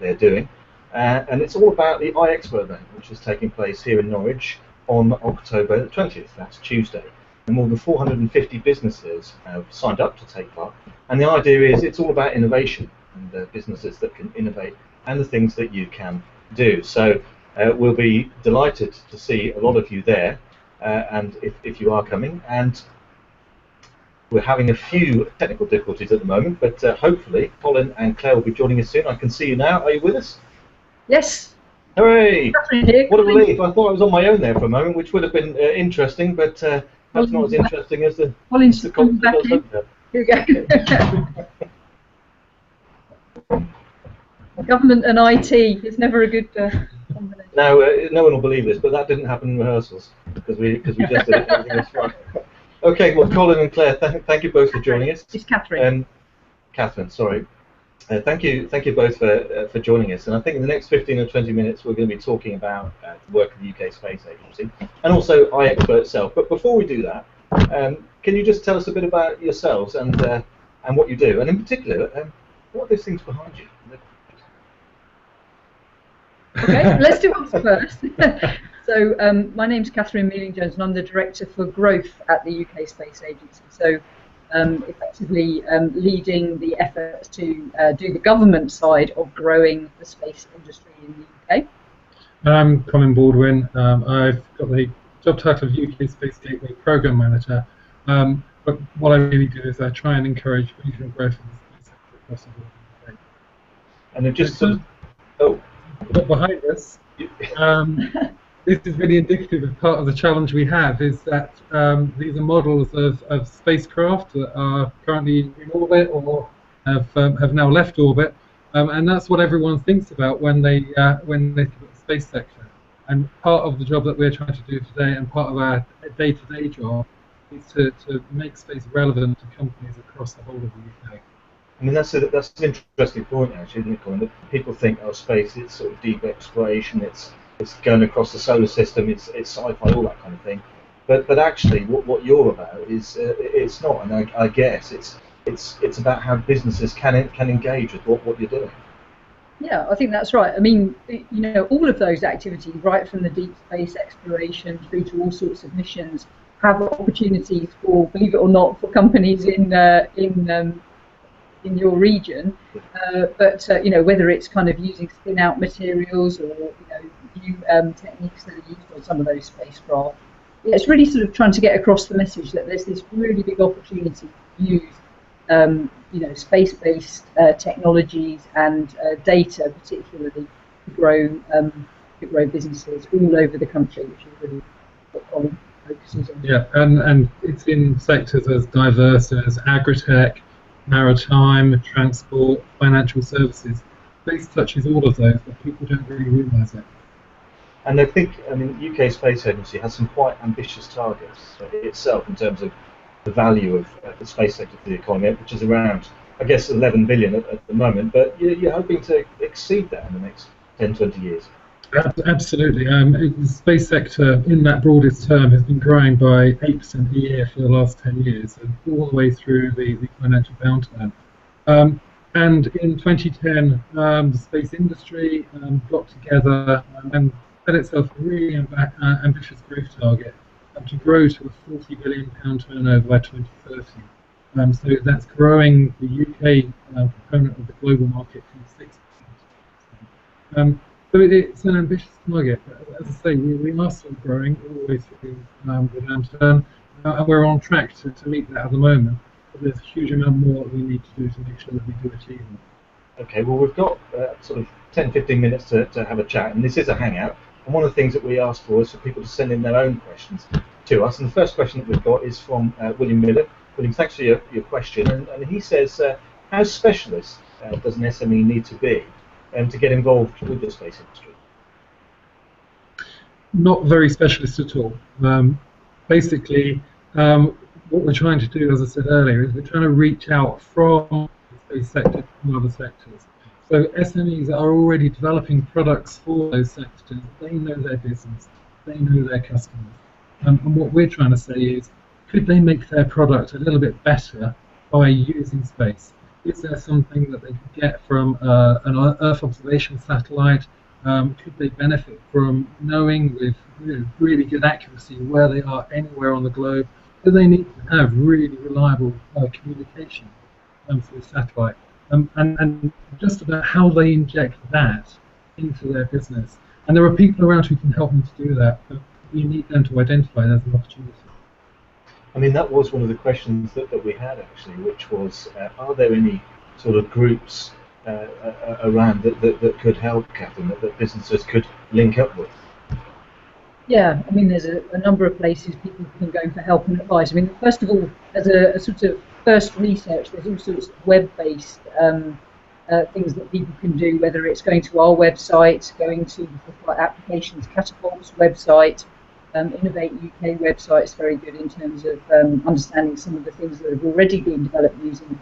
they're doing. And it's all about the iExpo event, which is taking place here in Norwich on October 20th, that's Tuesday. And more than 450 businesses have signed up to take part. And the idea is it's all about innovation and businesses that can innovate and the things that you can do. So we'll be delighted to see a lot of you there, and if you are coming. And we're having a few technical difficulties at the moment, but hopefully Colin and Claire will be joining us soon. I can see you now. Are you with us? Yes. Hooray! What a relief. I thought I was on my own there for a moment, which would have been interesting, but perhaps not as interesting as the conference. Here we go. Government and IT is never a good combination. No, no one will believe this, but that didn't happen in rehearsals because we just did it. Everything was fine. Okay, well, Colin and Claire, thank you both for joining us. It's Catherine. Catherine, sorry. Thank you both for joining us. And I think in the next 15 or 20 minutes we're going to be talking about the work of the UK Space Agency and also iExpo itself. But before we do that, can you just tell us a bit about yourselves and what you do, and in particular, what are those things behind you? Okay, let's do us first. So my name's Catherine Mealing-Jones, and I'm the Director for Growth at the UK Space Agency. So effectively leading the efforts to do the government side of growing the space industry in the UK. I'm Colin Baldwin. I've got the job title of UK Space Gateway Programme Manager. But what I really do is I try and encourage regional growth in the space sector across the board in the UK. And it just sort of, But behind us, this is really indicative of part of the challenge we have, is that these are models of spacecraft that are currently in orbit or have now left orbit, and that's what everyone thinks about when they think about the space sector. And part of the job that we're trying to do today, and part of our day-to-day job, is to make space relevant to companies across the whole of the UK. I mean, that's an interesting point, actually, isn't it, Colin? That people think, oh, space, it's sort of deep exploration, it's going across the solar system, it's sci-fi, all that kind of thing. But actually, what you're about is it's not, and I guess it's about how businesses can engage with what you're doing. Yeah, I think that's right. I mean, you know, all of those activities, right from the deep space exploration through to all sorts of missions, have opportunities for, believe it or not, for companies in your region, but you know, whether it's kind of using spin-out materials or new techniques that are used on some of those spacecraft, yeah, it's really sort of trying to get across the message that there's this really big opportunity to use space-based technologies and data, particularly to grow businesses all over the country, which is really what Colin focuses on. Yeah, and it's in sectors as diverse as agri-tech, maritime, transport, financial services. Space touches all of those, but people don't really realise it. And I think, I mean, UK Space Agency has some quite ambitious targets itself in terms of the value of the space sector for the economy, which is around, I guess, 11 billion at the moment, but you're hoping to exceed that in the next 10, 20 years. Absolutely. The space sector, in that broadest term, has been growing by 8% a year for the last 10 years, and all the way through the financial downturn. And in 2010, the space industry got together and set itself a really ambitious growth target to grow to a £40 billion turnover by 2030. So that's growing the UK component of the global market from 6%. So it's an ambitious target, but as I say, we are still growing all the way through the downturn, and we're on track to meet that at the moment. But there's a huge amount more that we need to do to make sure that we do achieve it. Okay, well, we've got sort of 10-15 minutes to have a chat, and this is a hangout. And one of the things that we asked for is for people to send in their own questions to us. And the first question that we've got is from William Miller. William, thanks for your question. And he says, how specialist does an SME need to be to get involved with the space industry? Not very specialist at all. Basically, what we're trying to do, as I said earlier, is we're trying to reach out from the space sector to other sectors. So SMEs are already developing products for those sectors. They know their business, they know their customers. And what we're trying to say is, could they make their product a little bit better by using space? Is there something that they could get from an Earth observation satellite? Could they benefit from knowing with really good accuracy where they are anywhere on the globe? Do they need to have really reliable communication through satellite? And just about how they inject that into their business. And there are people around who can help them to do that, but you need them to identify there's an opportunity. I mean, that was one of the questions that we had actually, which was, are there any sort of groups around that could help, Catherine, that businesses could link up with? Yeah, I mean, there's a number of places people can go for help and advice. I mean, first of all, as a sort of first research, there's all sorts of web-based things that people can do, whether it's going to our website, going to like applications, Catapult's website, Innovate UK website is very good in terms of understanding some of the things that have already been developed using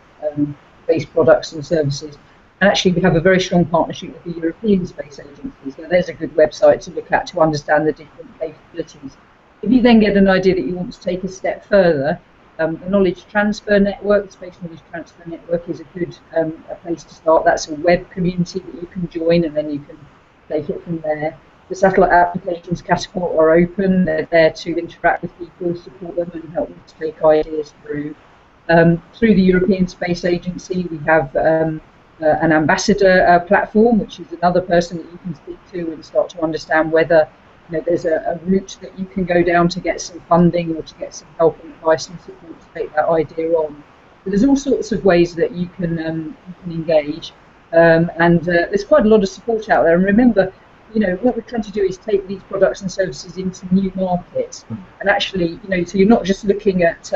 space products and services. And actually, we have a very strong partnership with the European Space Agency, so there's a good website to look at to understand the different capabilities. If you then get an idea that you want to take a step further, the Knowledge Transfer Network, the Space Knowledge Transfer Network, is a good a place to start. That's a web community that you can join, and then you can take it from there. The satellite applications Catapult are open. They're there to interact with people, support them, and help them to take ideas through. Through the European Space Agency, we have an ambassador platform, which is another person that you can speak to and start to understand whether there's a route that you can go down to get some funding or to get some help and advice and support to take that idea on. So there's all sorts of ways that you can engage, and there's quite a lot of support out there. And remember, what we're trying to do is take these products and services into new markets, and actually, so you're not just looking at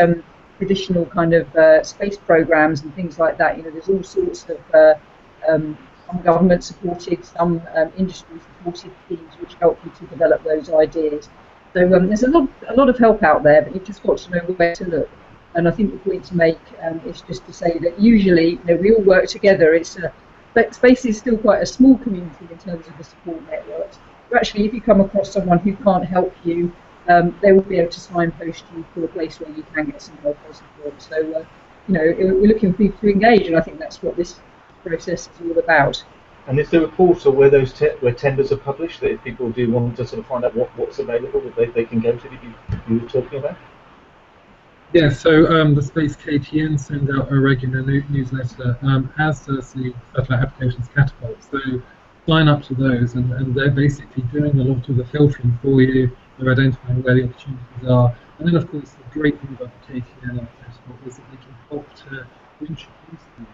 traditional kind of space programs and things like that. There's all sorts of some government supported, some industry supported schemes which help you to develop those ideas. So there's a lot of help out there, but you've just got to know where to look. And I think the point to make is just to say that usually we all work together. But space is still quite a small community in terms of the support networks. But actually, if you come across someone who can't help you, they will be able to signpost you to a place where you can get some help or support. So, we're looking for people to engage, and I think that's what this process is all about. And is there a portal where those where tenders are published, that if people do want to sort of find out what's available, that they can go to, that you were talking about? Yeah, so the Space KTN send out a regular newsletter, as does the Satellite Applications Catapult. So sign up to those, and they're basically doing a lot of the filtering for you. They're identifying where the opportunities are. And then, of course, the great thing about the KTN and the Catapult is that they can help to introduce you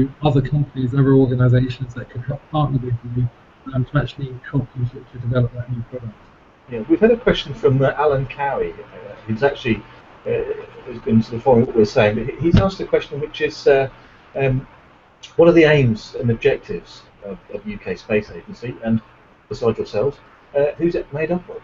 to other companies, other organisations that could help partner with you to actually help you to develop that new product. Yeah, we've had a question from Alan Cowie, who's actually has been sort of following what we're saying. But he's asked a question which is, what are the aims and objectives of UK Space Agency, and besides yourselves, who's it made up of?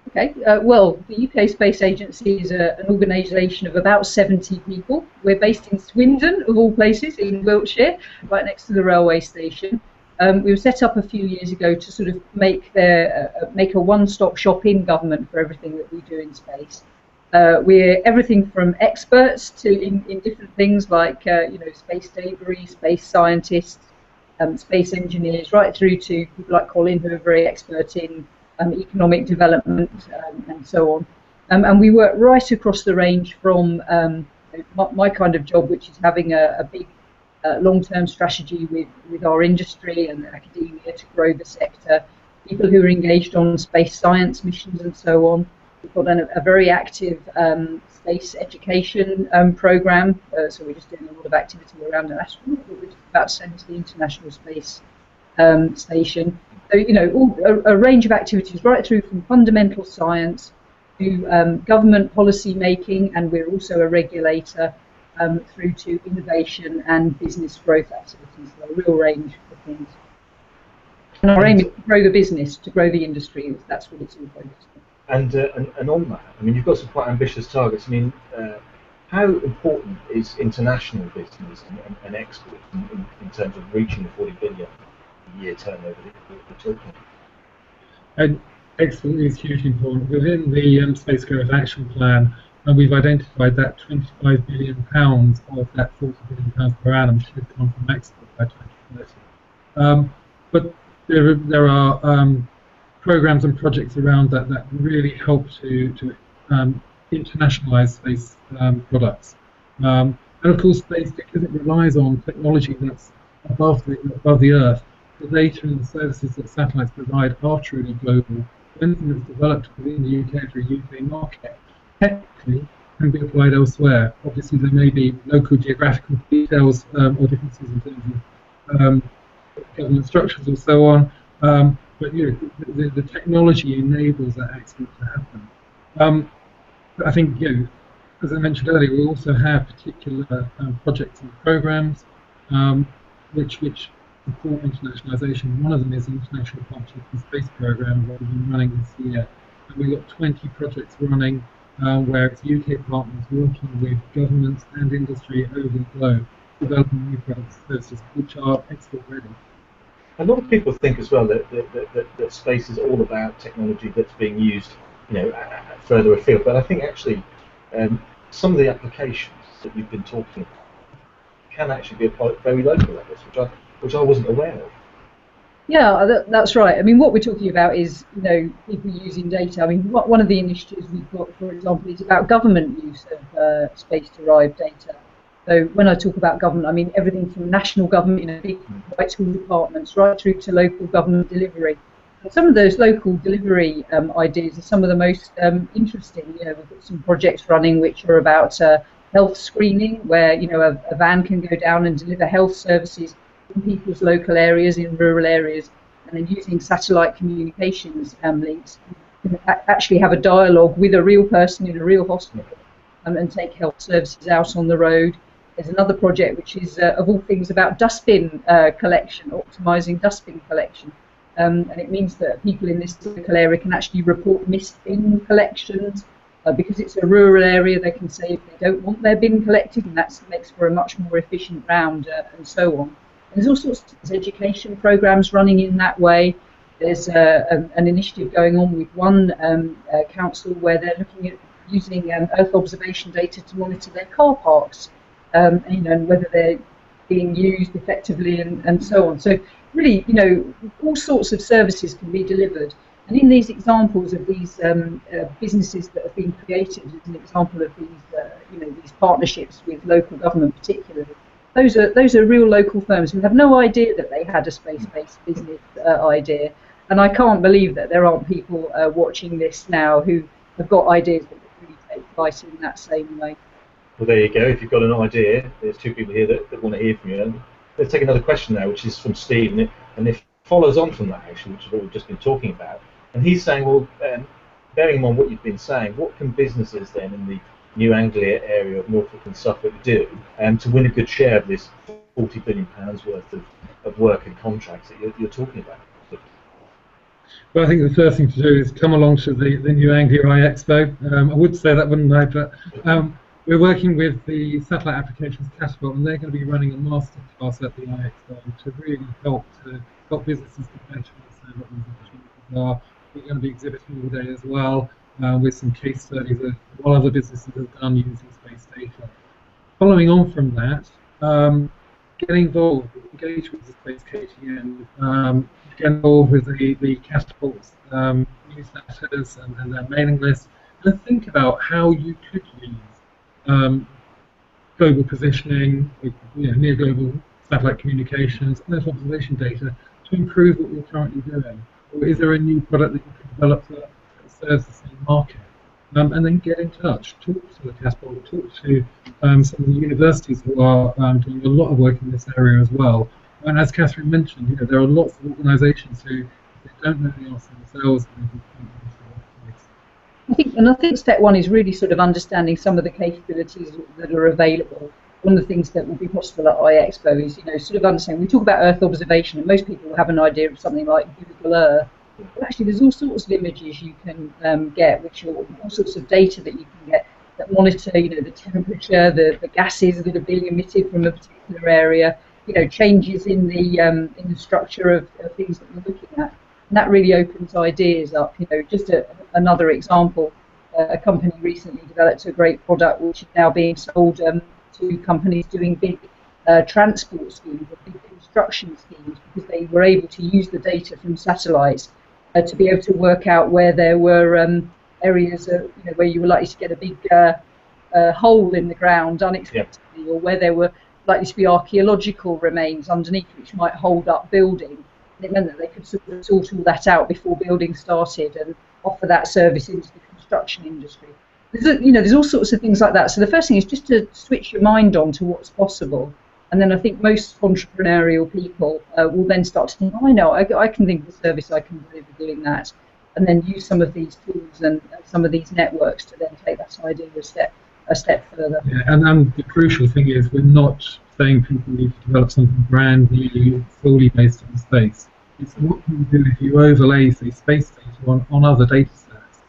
Okay, well, the UK Space Agency is an organisation of about 70 people. We're based in Swindon, of all places, in Wiltshire, right next to the railway station. We were set up a few years ago to sort of make a one-stop shop in government for everything that we do in space. We're everything from experts to in different things like space debris, space scientists, space engineers, right through to people like Colin, who are very expert in economic development and so on. And we work right across the range from my kind of job, which is having a big long-term strategy with our industry and academia to grow the sector, people who are engaged on space science missions and so on. We've got a very active space education programme, so we're just doing a lot of activity around an astronaut, but we're about to send to the International Space Station. So, a range of activities right through from fundamental science to government policy making, and we're also a regulator through to innovation and business growth activities, so a real range of things. And our aim is to grow the business, to grow the industry. That's what it's all focused on. And on that, I mean, you've got some quite ambitious targets. I mean, how important is international business and export in terms of reaching the 40 billion a year turnover that we're talking about? And export is hugely important. Within the Space Growth Action Plan, and we've identified that £25 billion of that £40 billion per annum should come from export by 2030. But there are programs and projects around that really help to internationalize space products. And of course, space, because it relies on technology that's above the Earth, the data and the services that satellites provide are truly global. Anything that's developed within the UK through a UK market technically can be applied elsewhere. Obviously, there may be local geographical details or differences in terms of government structures and so on, but the technology enables that export to happen. I think, as I mentioned earlier, we also have particular projects and programs which support internationalisation. One of them is the International Partnership in Space Programme that we've been running this year. And we've got 20 projects running where it's UK partners working with governments and industry over the globe, developing new products and services which are export ready. A lot of people think as well that space is all about technology that's being used, further afield. But I think actually some of the applications that you've been talking about can actually be applied very local levels, which I wasn't aware of. Yeah, that's right. I mean, what we're talking about is, people using data. I mean, one of the initiatives we've got, for example, is about government use of space-derived data. So when I talk about government, I mean everything from national government, big white school departments, right through to local government delivery. And some of those local delivery ideas are some of the most interesting. We've got some projects running which are about health screening, where a van can go down and deliver health services in people's local areas, in rural areas, and then using satellite communications links, you can actually have a dialogue with a real person in a real hospital and take health services out on the road. There's another project which is, of all things, about dustbin collection, optimising dustbin collection. And it means that people in this local area can actually report missed bin collections. Because it's a rural area, they can say if they don't want their bin collected, and that makes for a much more efficient round and so on. And there's all sorts of education programs running in that way. There's an initiative going on with one council where they're looking at using Earth observation data to monitor their car parks, and whether they're being used effectively and so on. So really, all sorts of services can be delivered. And in these examples of these businesses that have been created, as an example of these, these partnerships with local government particularly, those are real local firms who have no idea that they had a space-based business idea. And I can't believe that there aren't people watching this now who have got ideas that could really take flight in that same way. Well, there you go. If you've got an idea, there's two people here that want to hear from you. And let's take another question now, which is from Steve, and it follows on from that, actually, which is what we've just been talking about. And he's saying, well, bearing in mind what you've been saying, what can businesses then in the New Anglia area of Norfolk and Suffolk do to win a good share of this £40 billion worth of work and contracts that you're talking about? Well, I think the first thing to do is come along to the New Anglia iExpo. I would say that, wouldn't I? But we're working with the satellite applications Catapult, and they're going to be running a masterclass at the iExpo to really help businesses to better understand what these opportunities are. We're going to be exhibiting all day as well with some case studies of what other businesses have done using space data. Following on from that, get involved, engage with the Space KTN, get involved with the Catapult newsletters and their mailing list, and think about how you could use global positioning, near global satellite communications, and Earth observation data to improve what you're currently doing. Or is there a new product that you can develop that serves the same market? And then get in touch, talk to the Catapult, talk to some of the universities who are doing a lot of work in this area as well. And as Catherine mentioned, there are lots of organisations who, if they don't know the answer themselves, I think step one is really sort of understanding some of the capabilities that are available. One of the things that will be possible at iExpo is, sort of understanding. We talk about Earth observation, and most people have an idea of something like Google Earth. But actually, there's all sorts of images you can get, which are all sorts of data that you can get that monitor, the temperature, the gases that are being emitted from a particular area, changes in the structure of things that you're looking at. And that really opens ideas up. Just another example, a company recently developed a great product which is now being sold to companies doing big transport schemes or big construction schemes, because they were able to use the data from satellites to be able to work out where there were areas where you were likely to get a big hole in the ground unexpectedly, or where there were likely to be archaeological remains underneath which might hold up building. And it meant that they could sort of sort all that out before building started and offer that service into the construction industry. There's all sorts of things like that. So the first thing is just to switch your mind on to what's possible. And then I think most entrepreneurial people will then start to think, oh, I know, I can think of a service I can deliver doing that. And then use some of these tools and some of these networks to then take that idea a step further. Yeah, and the crucial thing is we're not saying people need to develop something brand new, fully based on space. It's what can you do if you overlay, say, space data on other data sets.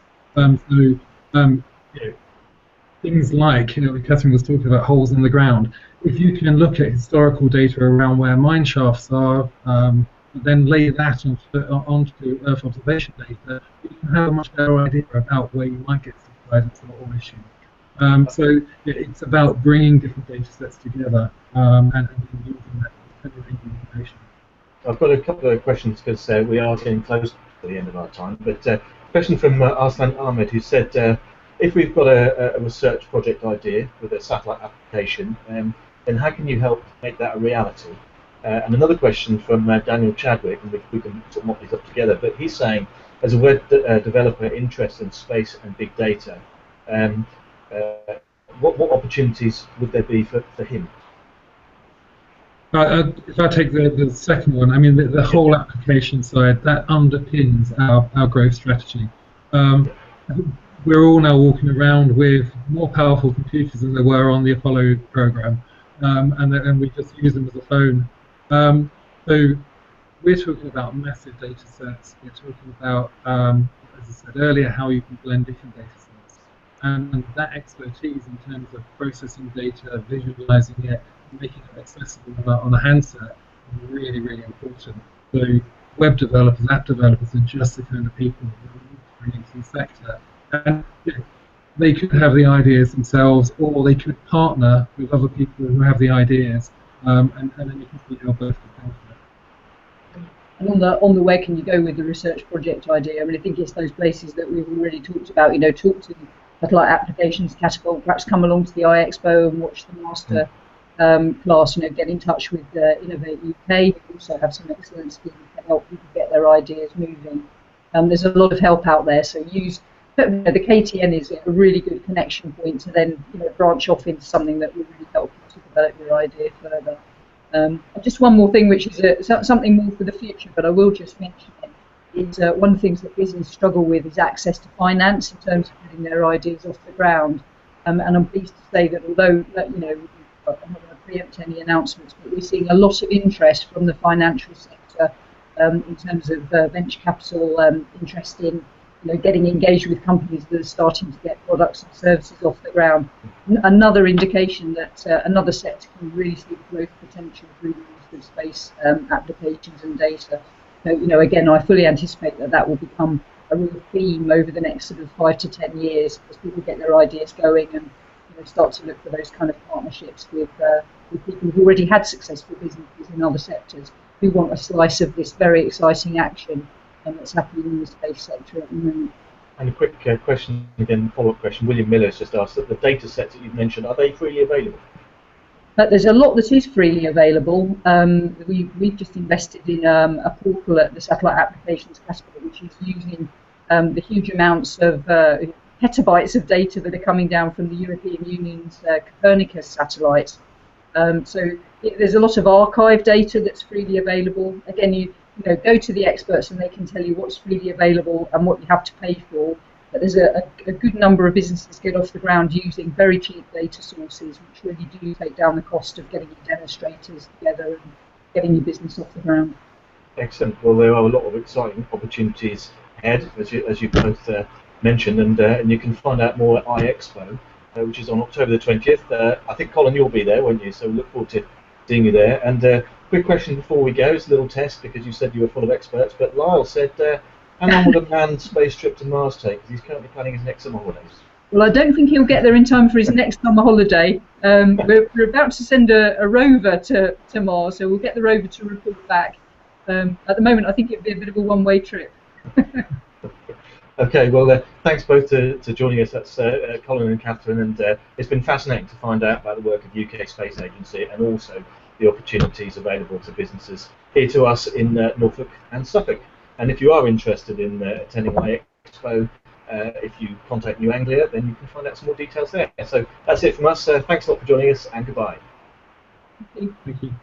Things like, Catherine was talking about holes in the ground. If you can look at historical data around where mine shafts are, then lay that onto Earth observation data, you can have a much better idea about where you might get subsidence or issues. So it's about bringing different data sets together and using that information. I've got a couple of questions because we are getting close to the end of our time. But a question from Arslan Ahmed, who said, if we've got a research project idea with a satellite application, then how can you help make that a reality? And another question from Daniel Chadwick, and we can sort of mop these up together, but he's saying, as a web developer interested in space and big data, what opportunities would there be for him? If I take the second one, I mean, the whole application side, that underpins our growth strategy. We're all now walking around with more powerful computers than there were on the Apollo program, and we just use them as a phone. So we're talking about massive data sets. We're talking about, as I said earlier, how you can blend different data sets. And that expertise in terms of processing data, visualizing it, making it accessible on a handset is really, really important. So web developers, app developers are just the kind of people who are bringing into the sector. And they could have the ideas themselves, or they could partner with other people who have the ideas, and then you can see how both can benefit. And on the where can you go with the research project idea? I mean, I think it's those places that we've already talked about. Talk to satellite applications, Catapult, perhaps come along to the iExpo and watch the master class. Get in touch with Innovate UK. We also have some excellent schemes to help people get their ideas moving. There's a lot of help out there, so use. The KTN is a really good connection point to then branch off into something that will really help you to develop your idea further. Just one more thing, which is something more for the future, but I will just mention it, is one of the things that business struggle with is access to finance in terms of getting their ideas off the ground. And I'm pleased to say that although I'm not going to preempt any announcements, but we're seeing a lot of interest from the financial sector in terms of venture capital interest in getting engaged with companies that are starting to get products and services off the ground. Another indication that another sector can really see growth potential through the use of space applications and data. So, again, I fully anticipate that will become a real theme over the next sort of 5 to 10 years as people get their ideas going and start to look for those kind of partnerships with people who already had successful businesses in other sectors who want a slice of this very exciting action that's happening in the space sector at the moment. And a quick question, again, follow-up question. William Miller has just asked that the data sets that you've mentioned, are they freely available? There's a lot that is freely available. We've just invested in a portal at the Satellite Applications Catapult, which is using the huge amounts of petabytes of data that are coming down from the European Union's Copernicus satellites. So there's a lot of archive data that's freely available. Again, you go to the experts and they can tell you what's freely available and what you have to pay for. But there's a good number of businesses get off the ground using very cheap data sources, which really do take down the cost of getting your demonstrators together and getting your business off the ground. Excellent. Well, there are a lot of exciting opportunities ahead, as you both mentioned, and you can find out more at iExpo, which is on October the 20th. I think, Colin, you'll be there, won't you? So we look forward to seeing you there. And quick question before we go, it's a little test because you said you were full of experts, but Lyle said, How long would a manned space trip to Mars take? Because he's currently planning his next summer holidays. Well, I don't think he'll get there in time for his next summer holiday. We're about to send a rover to Mars, so we'll get the rover to report back. At the moment, I think it'd be a bit of a one-way trip. Okay, well, thanks both to joining us. That's Colin and Catherine, and it's been fascinating to find out about the work of UK Space Agency and also the opportunities available to businesses here to us in Norfolk and Suffolk. And if you are interested in attending iExpo, if you contact New Anglia, then you can find out some more details there. So that's it from us. Thanks a lot for joining us, and goodbye. Thank you.